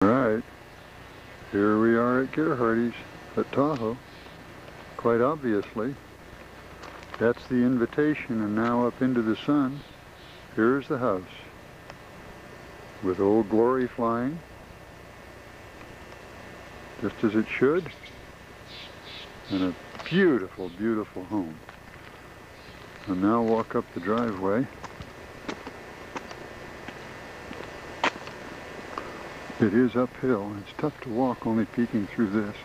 Alright, here we are at Gerhardy's at Tahoe. Quite obviously, that's the invitation, and now up into the sun, here's the house. With Old Glory flying, just as it should, and a beautiful, beautiful home. And now walk up the driveway. It is uphill. It's tough to walk only peeking through this.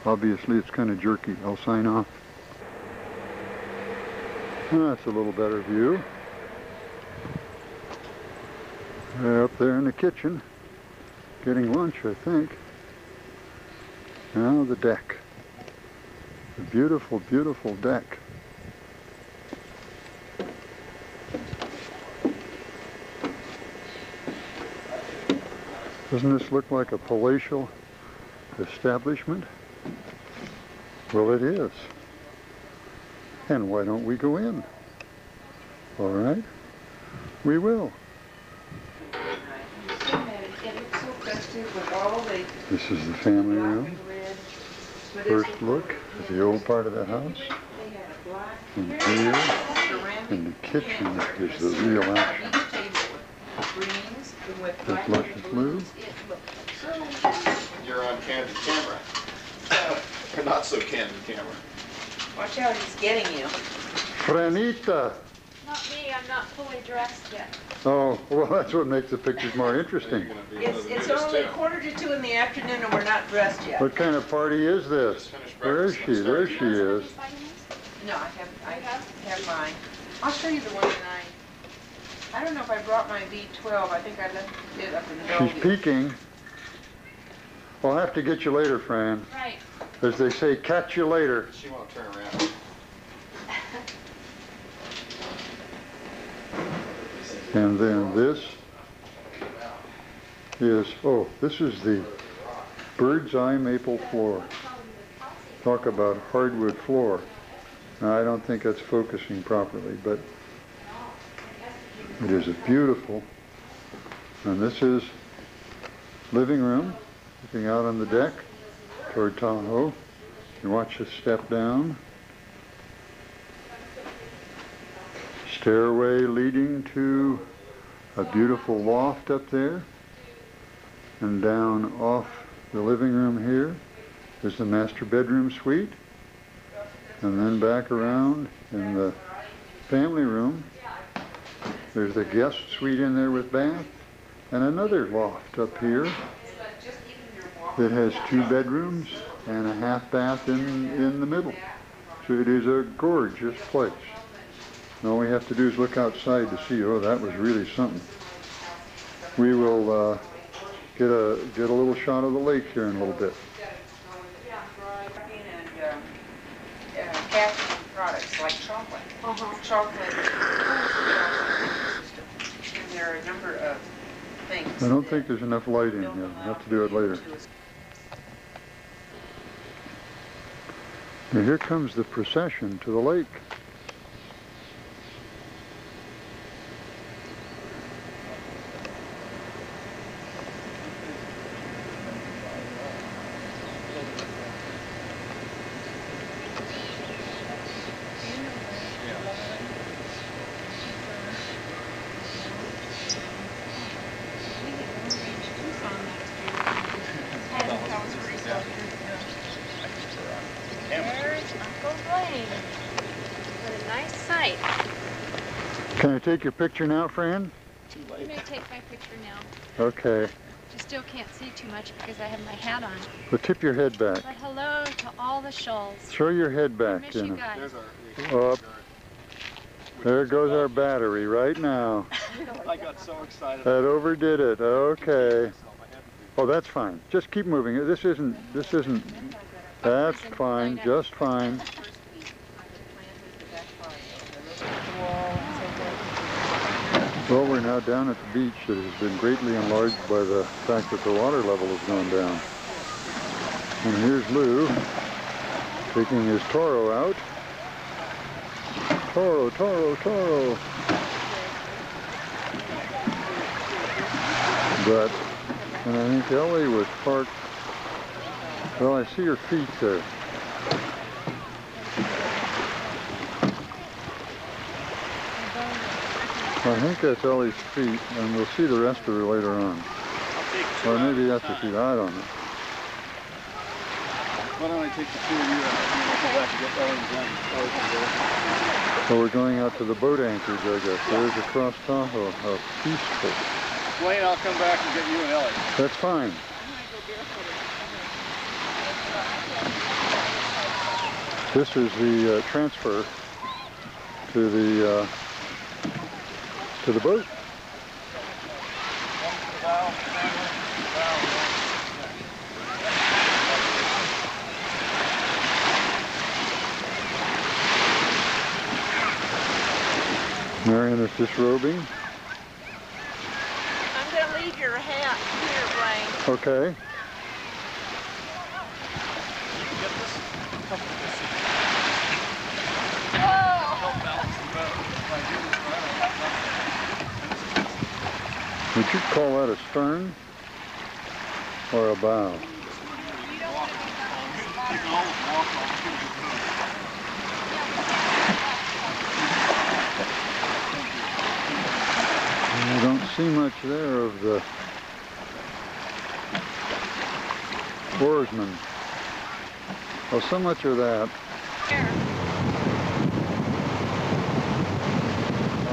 Obviously it's kind of jerky. I'll sign off. That's a little better view. Up there in the kitchen, getting lunch, I think. Now the deck. A beautiful, beautiful deck. Doesn't this look like a palatial establishment? Well, it is. And why don't we go in? All right, we will. This is the family room. First look at the old part of the house. And here, in the kitchen, is the real action. There's luscious blue. You're on candid camera. Or not so candid camera. Watch out, he's getting you. Franita! Not me, I'm not fully dressed yet. Oh, well, that's what makes the pictures more interesting. It's only 1:45 in the afternoon and we're not dressed yet. What kind of party is this? Where is she? There she is. No, I have mine. I'll show you the one that I don't know if I brought my V12. I think I left it up in the She's Bellevue. peeking. I'll have to get you later, Fran. Right. As they say, catch you later. She won't turn around. And then this is, oh, this is the bird's eye maple floor. Talk about hardwood floor. Now, I don't think that's focusing properly, but it is a beautiful. And this is living room, looking out on the deck toward Tahoe. You watch us step down. Stairway leading to a beautiful loft up there, and down off the living room here is the master bedroom suite, and then back around in the family room there's the guest suite in there with bath, and another loft up here that has 2 bedrooms and a half bath in the middle. So it is a gorgeous place. And all we have to do is look outside to see, oh, that was really something. We will get a little shot of the lake here in a little bit. And caffeine products like chocolate. Chocolate. And there are a number of things. I don't think there's enough light in here. We'll have to do it later. And here comes the procession to the lake. What a nice sight. Can I take your picture now, Fran? Too You late. may take my picture now. Okay. You still can't see too much because I have my hat on. But tip your head back. But hello to all the Shulls. Throw your head I back. miss You you know. guys. Up. There goes our battery right now. I got so excited. That overdid it. Okay. Oh, that's fine. Just keep moving. This isn't, that's fine, just fine. Well, we're now down at the beach that has been greatly enlarged by the fact that the water level has gone down. And here's Lou taking his Toro out. Toro, Toro, Toro. But And I think Ellie was parked, well, I see her feet there. I think that's Ellie's feet, and we'll see the rest of her later on. Or maybe that's her feet, I don't know. Why don't I take the two of you out and we'll come back and get Ellie and So we're going out to the boat anchorage, I guess. There's across Tahoe, how peaceful. Blaine, I'll come back and get you and Ellie. That's fine. This is the transfer to the boat. Marion is disrobing. I'm going to leave your hat here, Blaine. Okay. Would you call that a stern or a bow? I don't see much there of the oarsman. Well, so much of that.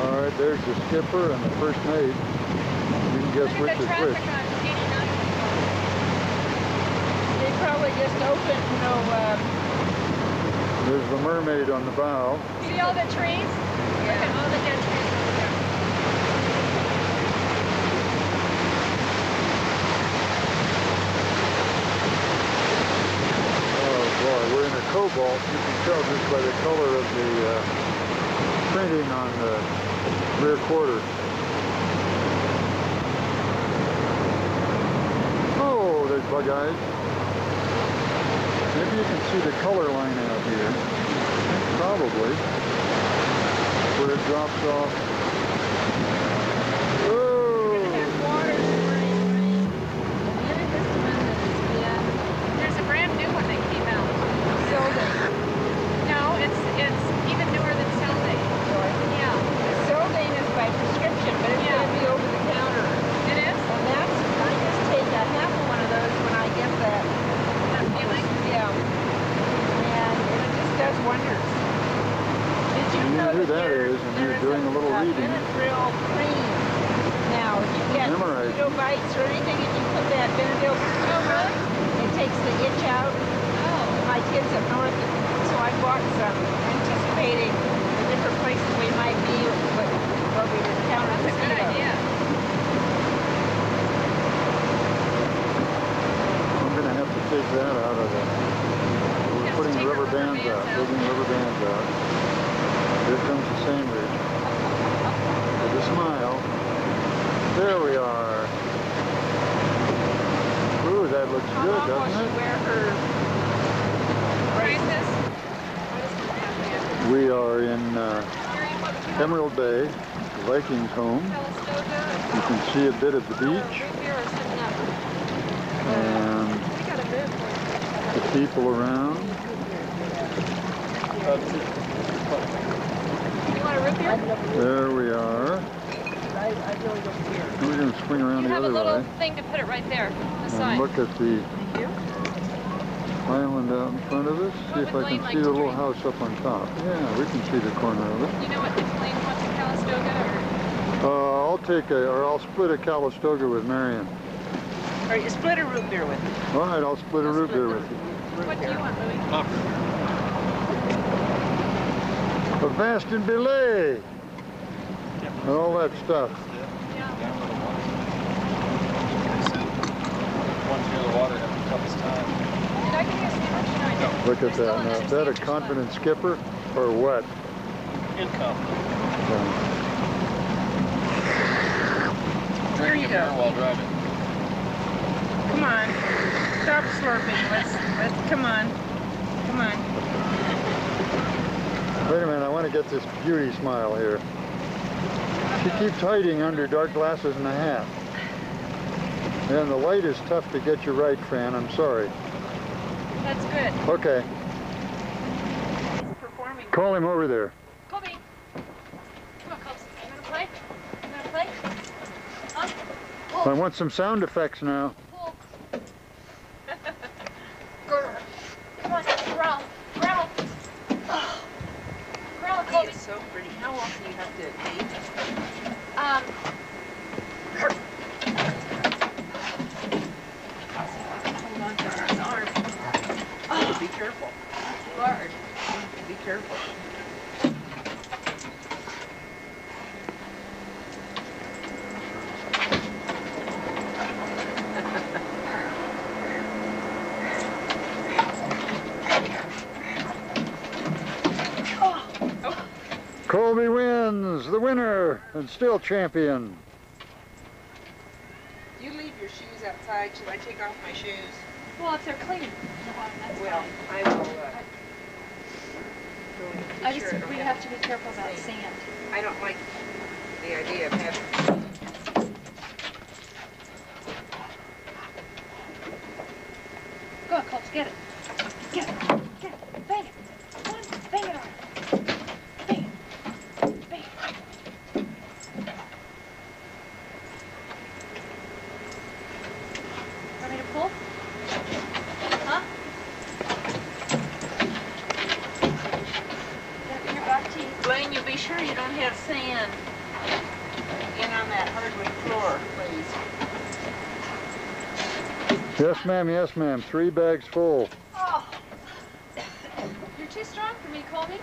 All right, there's the skipper and the first mate. You can guess which is which. They probably just opened, you know, There's the mermaid on the bow. See all the trees? yeah. Look at all the dead trees over there. Oh boy, we're in a cobalt. You can tell just by the color of the printing on the rear quarter. Oh, there's bug eyes. Maybe you can see the color line out here. Probably. Where it drops off. Oh! There's a brand new one that came out. No, it's even newer than Seldane. Yeah. Seldane is by prescription, but it's going to be over the counter. It is? And that's, I just take a half of one of those when I get that. That feeling? Yeah. And it just does wonders. Did you know who that is, and you're doing a little reading. Benadryl cream now. If you get Memorize. mosquito bites or anything, if you put that Benadryl cream on, it takes the itch out. Oh. My kids up north, so I bought some, anticipating the different places we might be where we would encounter That's a good mosquitoes. idea. I'm going to have to take that out of the... We're Yes, putting take rubber the bands out. Taking rubber bands out. Here comes the sandwich. With a smile. There we are. Ooh, that looks How good, long will doesn't she it? wear her braces? We are in Emerald Bay, the Vikings home. You can see a bit of the beach and the people around. You want a root beer? There we are. We're going to swing around You the have a other little way thing to put it right there, the and side. look at the island out in front of us. See if I can see the little house up on top. Yeah, we can see the corner of it. You know what Blaine wants, a Calistoga I'll split a Calistoga with Marion. Or you split a root beer with me. All right, I'll split a root beer with you. what do you want, Louis? A Baskin Belay. And all that stuff. One's near the water, have to cut his time. Did I give you a sandwich? No, I didn't. Look at There's still that. Now, another is that a sandwich confident skipper or what? Income. There you go. While driving. Come on. Stop slurping. Let's come on. Come on. Wait a minute, I want to get this beauty smile here. She keeps hiding under dark glasses and a hat. And the light is tough to get you right, Fran. I'm sorry. That's good. Okay. Performing. Call him over there. Colby. Come on, Colby. You gonna play? You gonna play? Huh? I want some sound effects now. Pull. Grr. Come on, growl. Growl. Oh. Growl, He Colby. is so pretty. How often do you have to date? Hold on to his arm. Oh, be careful. It's large. Be careful. Colby wins, the winner, and still champion. You leave your shoes outside till I take off my shoes. Well, if they're clean. Well, I will go in the I t-shirt. just, we have to be careful about sand. I don't like the idea of having. Go on, Colby, get it. Get it. Get it. Bang it. Come on, bang it on. Bang it. Bang it. Want me to pull? Huh? Get it in your back teeth. Blaine, you be sure you don't have sand in on that hardwood floor, please. Yes, ma'am, yes, ma'am. 3 bags full. Oh. You're too strong for me, Colby.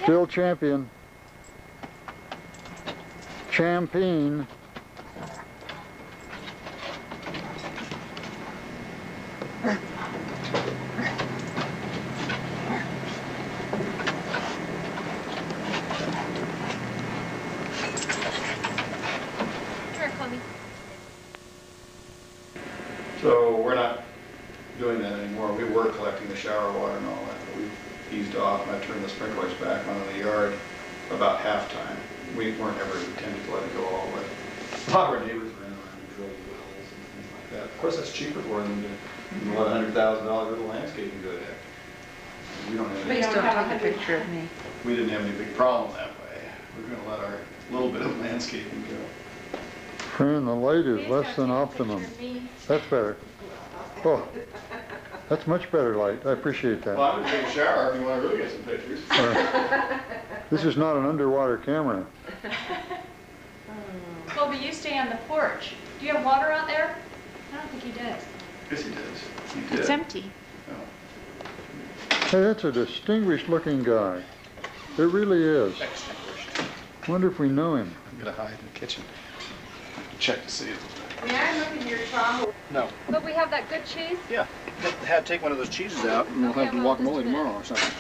Still champion. Champion. Here, Colby. So we're not doing that anymore. We were collecting the shower water and all that, but we've eased off, and I turned the sprinklers back on in the yard about half-time. We weren't ever intended to let it go all the way. A lot of our neighbors ran around and drilled wells and things like that. Of course, that's cheaper for them to let $100,000 little landscaping go there. We don't have any, Please don't take a picture of me. we didn't have any big problem that way. We're going to let our little bit of landscaping go. Fran, the light is less than optimum. That's better. Oh, that's much better light. I appreciate that. Well, I'm going to take a shower if you want to really get some pictures. This is not an underwater camera. Colby, you stay on the porch. Do you have water out there? I don't think he does. Yes, he does. He did. It's empty. Oh. Hey, that's a distinguished looking guy. It really is. Extinguished. Wonder if we know him. I'm going to hide in the kitchen. Check to see it. May I look in your Tahoe? No. But we have that good cheese. Yeah. Take one of those cheeses out and we'll Okay, have the well, guacamole just a minute. tomorrow or something.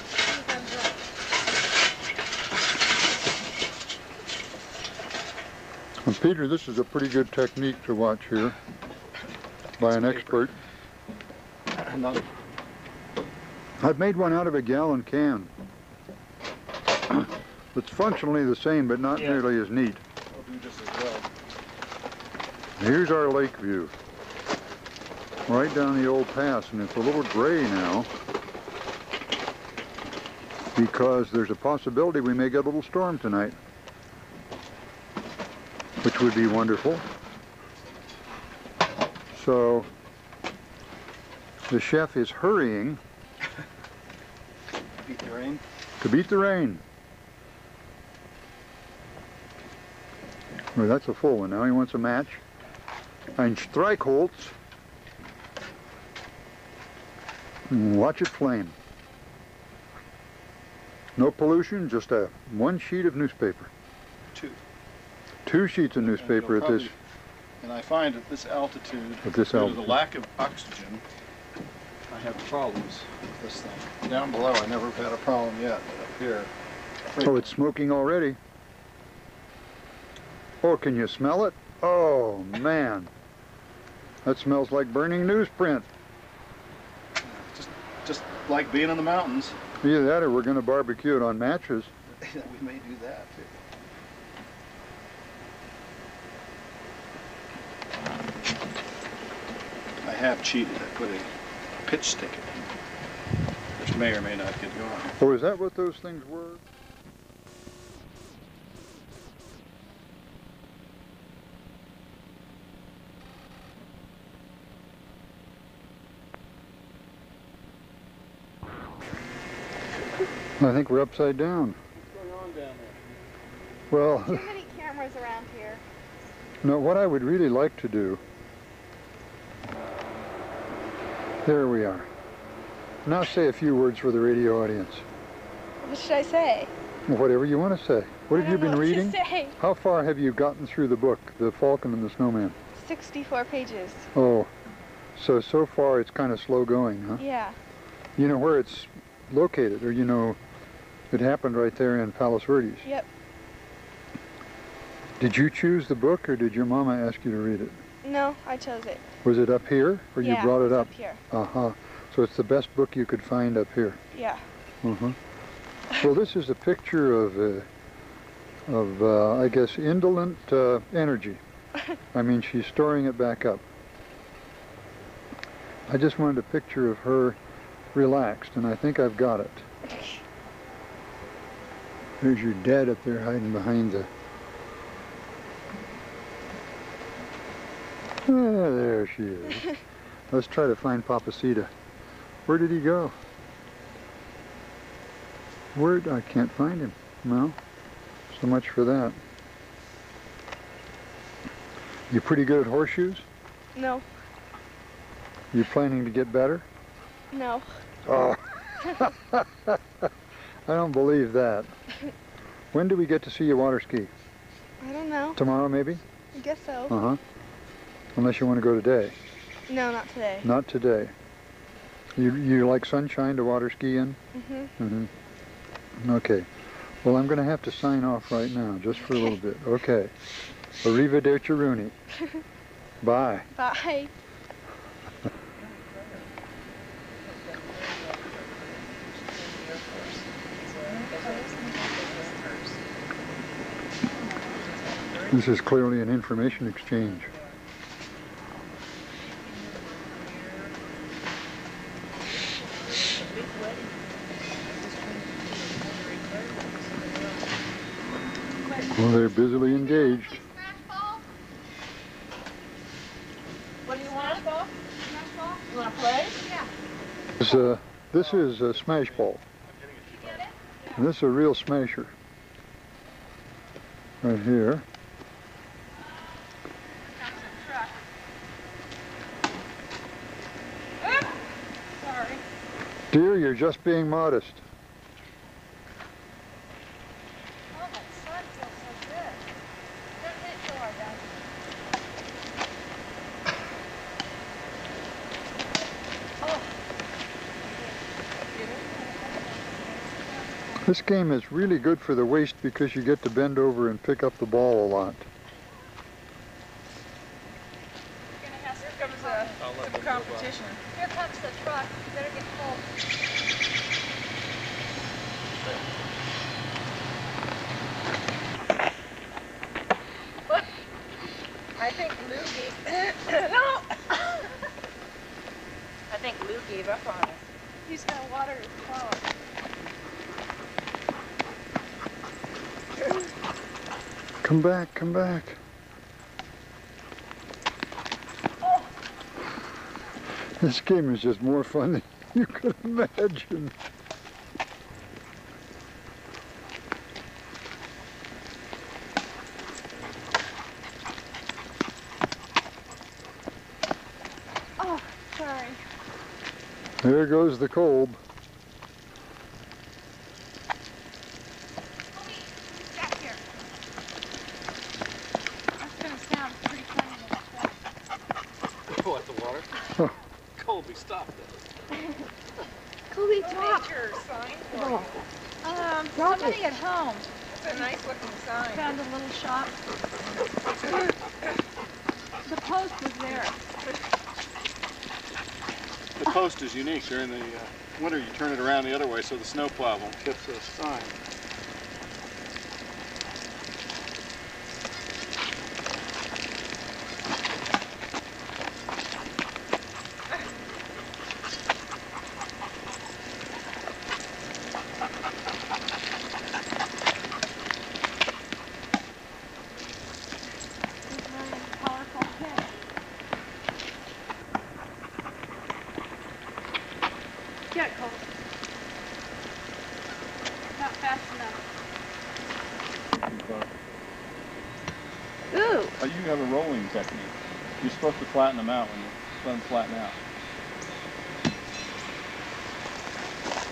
And Peter, this is a pretty good technique to watch here by an expert. Not I've made one out of a gallon can. It's functionally the same, but not nearly as neat. I'll do just as well. Here's our lake view. Right down the old pass, and it's a little gray now because there's a possibility we may get a little storm tonight, which would be wonderful. So the chef is hurrying Beat the rain. to beat the rain. Well, that's a full one now. He wants a match. Ein Streichholz. Watch it flame. No pollution, just one sheet of newspaper. Two. 2 sheets of newspaper at this. And I find at this altitude, At this due to altitude. the lack of oxygen, I have problems with this thing. Down below, I never had a problem yet, but up here. Oh, it's smoking already. Oh, can you smell it? Oh, man. That smells like burning newsprint. Just like being in the mountains. Either that or we're going to barbecue it on matches. We may do that too. I have cheated. I put a pitch stick in, which may or may not get going. Oh, is that what those things were? I think we're upside down. What's going on down there? Well, Too many cameras around here. no, what I would really like to do, there we are. Now say a few words for the radio audience. What should I say? Whatever you want to say. What have you been reading? To say. How far have you gotten through the book, The Falcon and the Snowman? 64 pages. Oh, so far it's kind of slow going, huh? Yeah. You know where it's located, or you know, it happened right there in Palos Verdes. Yep. Did you choose the book, or did your mama ask you to read it? No, I chose it. Was it up here, or you brought it it's up? up here. Uh-huh. So it's the best book you could find up here. Yeah. Uh-huh. Well, this is a picture of I guess, indolent energy. I mean, she's storing it back up. I just wanted a picture of her relaxed, and I think I've got it. There's your dad up there hiding behind the... Ah, there she is. Let's try to find Papacita. Where did he go? I can't find him. No. So much for that. You pretty good at horseshoes? No. You planning to get better? No. Oh. I don't believe that. When do we get to see you water ski? I don't know. Tomorrow, maybe? I guess so. Uh-huh. Unless you want to go today. No, not today. Not today. You like sunshine to water ski in? Mm-hmm. Mm-hmm. Okay. Well, I'm going to have to sign off right now, just for a little bit. Okay. Arrivederci Rooney. Bye. Bye. This is clearly an information exchange. Well, they're busily engaged. What do you want? You want to play? Yeah. This is a smash ball. And this is a real smasher. Right here. Sorry. Dear, you're just being modest. Oh, that sun feels so good. Don't hit it so hard, Dad. This game is really good for the waist because you get to bend over and pick up the ball a lot. Here comes a competition. Here comes the truck. You better get home. I think Lou gave... No! I think Lou gave up on us. He's gonna water his car. Come back, come back. Oh. This game is just more fun than you could imagine. Oh, sorry. There goes the Kolb. Back here. That's gonna sound pretty funny in the truck. What, the water? Oh. Colby, stop this. Colby, Who talk. made your sign for you? Somebody at home It's a nice looking sign. found a little shop. The post was there. The post is unique. During the winter, you turn it around the other way so the snowplow won't hit the sign. Get Colt. Not fast enough. Ooh. You have a rolling technique. You're supposed to flatten them out when you let them flatten out.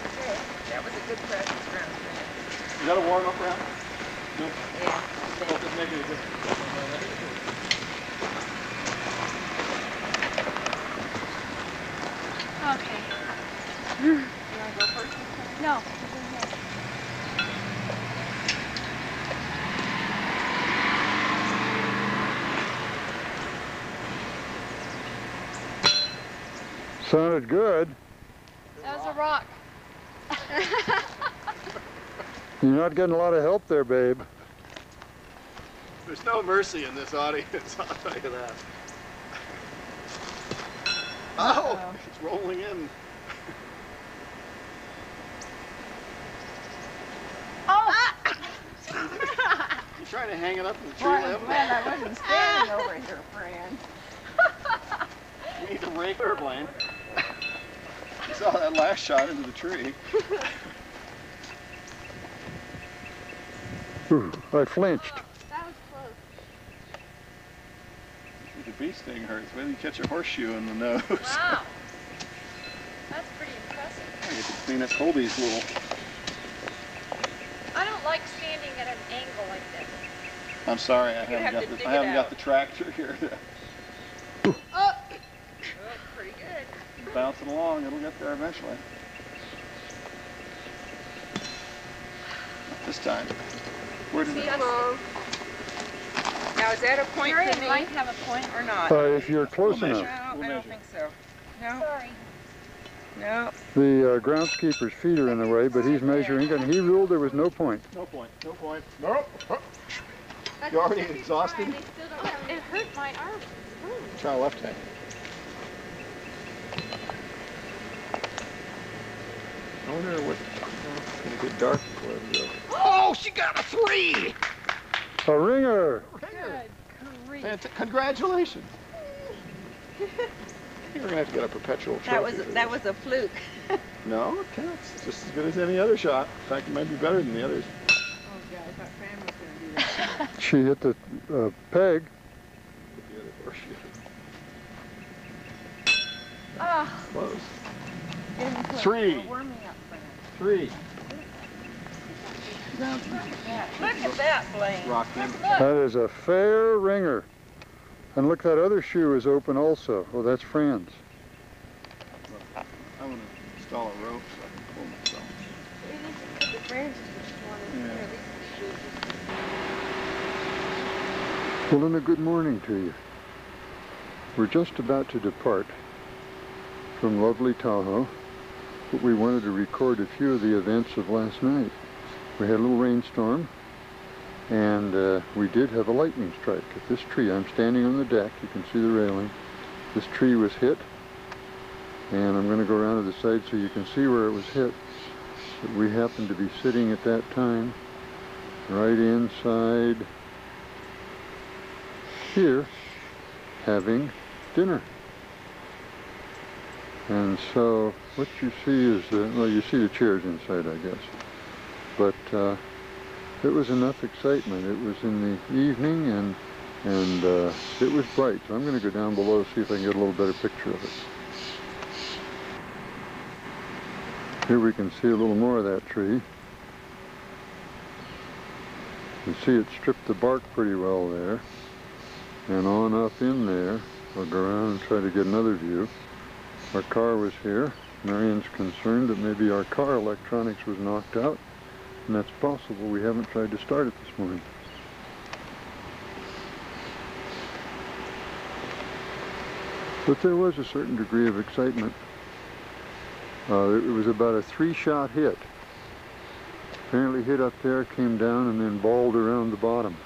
Okay, that was a good practice round. Is that a warm-up round? No. Yeah. That doesn't make any difference. Okay. You want to go first? No. Sounded good. That was a rock. You're not getting a lot of help there, babe. There's no mercy in this audience, I'll tell you that. Oh, it's rolling in. Oh! You trying to hang it up in the tree Well, I'm limb? glad I wasn't standing over here, friend. You need to rake her, Blaine. You saw that last shot into the tree. Ooh, I flinched. That was close. The bee sting hurts. Wait till you catch a horseshoe in the nose. Wow. That's pretty impressive. I get to clean up Colby's little. I don't like standing at an angle like this. I'm sorry, I have haven't to got the dig I it haven't got out. the tractor here to Oh, pretty good. bounce it along. It'll get there eventually. Not this time. Where did it? Hello. Now, is that a point for Harriet me might have a point. or not? If you're close We'll No, enough. measure. I We'll don't measure. think so. No, Sorry. no. The groundskeeper's feet are in the way, but he's measuring, and he ruled there was no point. No point. No point. Nope. You already exhausted? They still don't have it hurt my arm. Try a left hand. I wonder what. It's gonna get dark before it goes. Oh, she got a 3! A ringer! Ringer. Good grief. Congratulations. You're gonna have to get a perpetual trophy. That was a fluke. No, it counts. It's just as good as any other shot. In fact, it might be better than the others. Oh, God, I thought Fran was going to do that. She hit the peg. With the other horseshoe. Ah. Close. Get him close. 3. Warm me up, Fran. 3. Yeah. Look at that, Blaine. Rocked in. That is a fair ringer. And look, that other shoe is open also. Oh, that's Fran's. I'm gonna install a rope so I can pull myself. The Fran's Yeah. Well, then a good morning to you. We're just about to depart from lovely Tahoe, but we wanted to record a few of the events of last night. We had a little rainstorm, and we did have a lightning strike at this tree. I'm standing on the deck. You can see the railing. This tree was hit, and I'm going to go around to the side so you can see where it was hit. But we happened to be sitting at that time right inside here having dinner. And so what you see is, well, you see the chairs inside, I guess. But it was enough excitement. It was in the evening, and it was bright. So I'm going to go down below to see if I can get a little better picture of it. Here we can see a little more of that tree. You can see it stripped the bark pretty well there. And on up in there, we'll go around and try to get another view. Our car was here. Marion's concerned that maybe our car electronics was knocked out, and that's possible. We haven't tried to start it this morning. But there was a certain degree of excitement. It was about a 3-shot hit. Apparently hit up there, came down, and then balled around the bottom.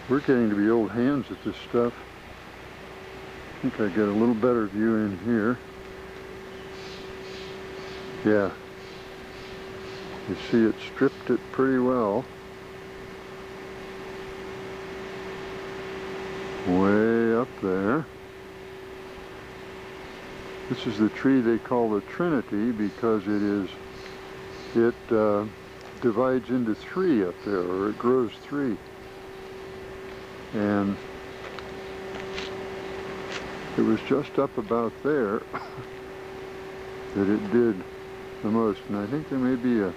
We're getting to be old hands at this stuff. I think I get a little better view in here. Yeah. You see it stripped it pretty well. Way up there. This is the tree they call the Trinity because it divides into three up there, or it grows three. And it was just up about there that it did the most. And I think there may be a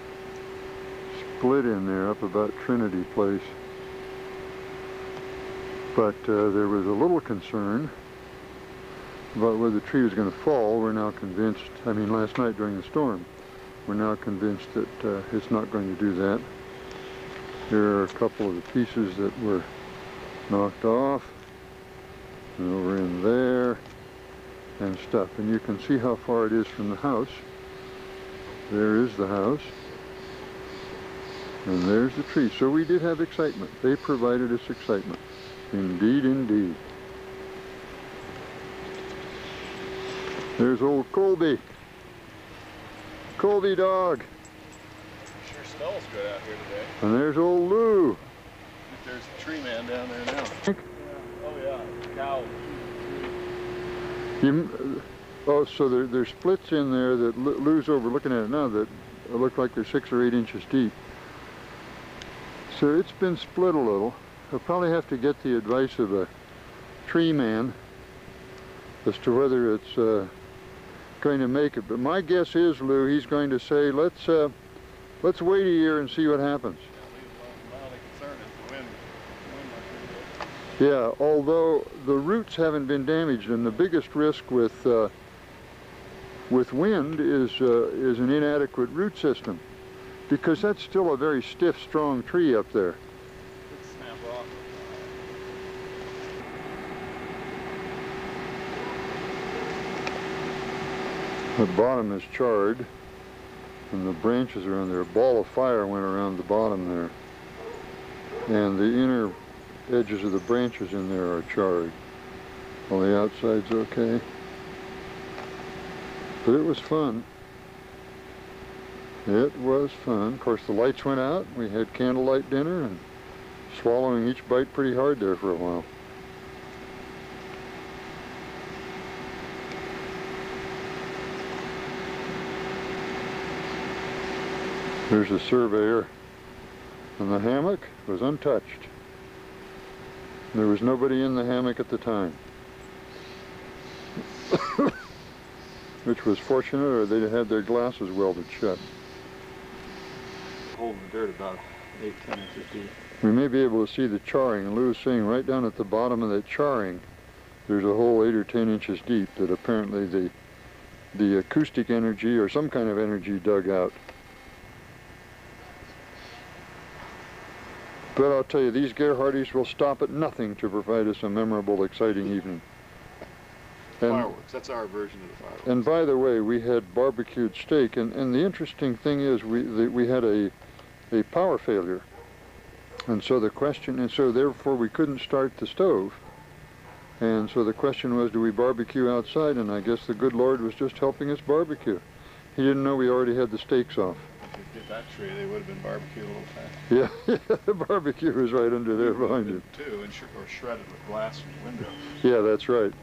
split in there up about Trinity Place. But there was a little concern about whether the tree was going to fall. We're now convinced, I mean last night during the storm, we're now convinced that it's not going to do that. Here are a couple of the pieces that were knocked off, and over in there, and stuff. And you can see how far it is from the house. There is the house, and there's the tree. So we did have excitement. They provided us excitement. Indeed, indeed. There's old Colby. Colby dog. Sure smells good out here today. And there's old Lou. I think there's a tree man down there now. Oh yeah, cow. Oh, so there's splits in there that Lou's overlooking at it now that look like they're 6 or 8 inches deep. So it's been split a little. I'll probably have to get the advice of a tree man as to whether it's going to make it. But my guess is, Lou, he's going to say, let's wait a year and see what happens. My only concern is the wind. Yeah, although the roots haven't been damaged, and the biggest risk with wind is an inadequate root system, because that's still a very stiff, strong tree up there. Could snap off. The bottom is charred, and the branches are on there. A ball of fire went around the bottom there, and the inner edges of the branches in there are charred. Well, the outside's okay, but it was fun. It was fun. Of course, the lights went out. We had candlelight dinner and swallowing each bite pretty hard there for a while. There's a surveyor, and the hammock was untouched. There was nobody in the hammock at the time, which was fortunate, or they'd had their glasses welded shut. Hole in the dirt about 8-10 inches deep. We may be able to see the charring. Lou's saying right down at the bottom of that charring, there's a hole 8 or 10 inches deep that apparently the acoustic energy or some kind of energy dug out. But I'll tell you, these Gerhardys will stop at nothing to provide us a memorable, exciting evening. And, Fireworks, that's our version of the fireworks. and by the way, we had barbecued steak, and the interesting thing is we had a power failure. And so the question, and so therefore we couldn't start the stove. And so the question was, do we barbecue outside? And I guess the good Lord was just helping us barbecue. He didn't know we already had the steaks off. If we did that tree, they would have been barbecued a little fast. Yeah, the barbecue was right under there behind it. Too, or shredded with glass from the window. Yeah, that's right.